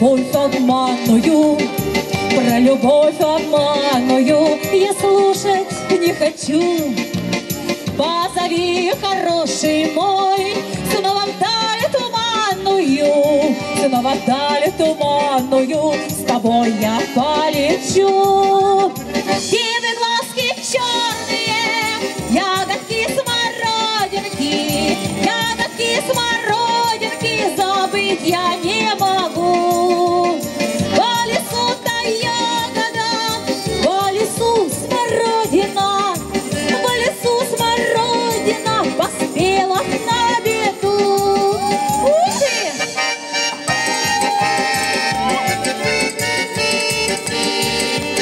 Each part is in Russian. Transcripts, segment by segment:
любовь обманную, про любовь обманную я слушать не хочу. Позови, хороший мой, снова вдаль туманную, снова вдаль туманную, с тобой я полечу. Девы глазки черные, ягодки смородинки, ягодки смородинки, забыть я не могу. По лесу-то ягода, по лесу смородина, по лесу смородина поспела на беду. Ух ты!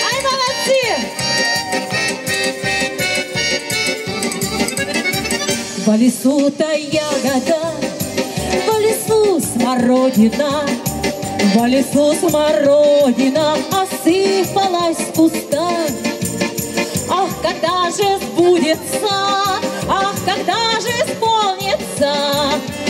Ай, молодцы! По лесу-то ягода, по лесу смородина, по лесу смородина осыпалась в кустах. Ах, когда же сбудется, ах, когда же исполнится,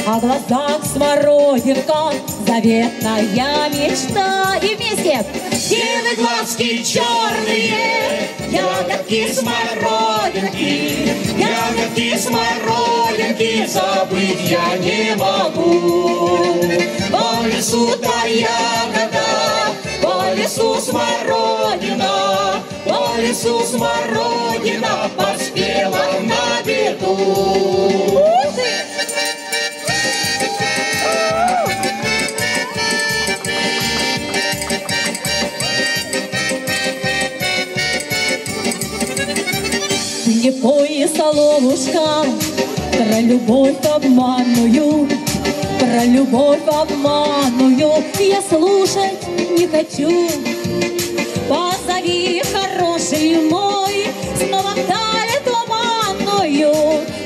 о глазах смородинка, заветная мечта. И вместе! Девы глазки черные, ягодки смородинки, ягодки смородинки, забыть я не могу. По лесу-то ягода, по лесу смородина, по лесу смородина поспела на беду. Ты не пой, соловушка, про любовь обманную, про любовь обманную я слушать не хочу. Позови, хороший мой, снова вдаль туманную,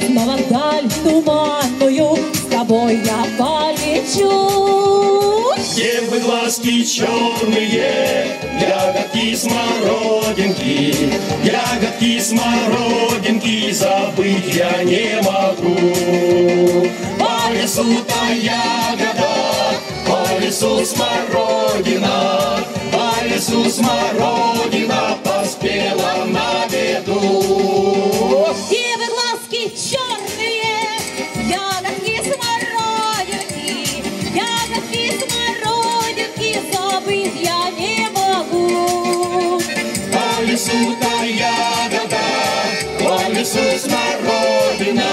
снова вдаль туманную, с тобой я полечу. Девы глазки черные, ягодки смородинки, ягодки смородинки, забыть я не могу. По лесу-то ягода, по лесу смородина, по лесу смородина поспела на беду. Девы глазки черные, ягодки смородинки, ягодки смородинки, забыть я не могу. По лесу-то ягода, по лесу смородина,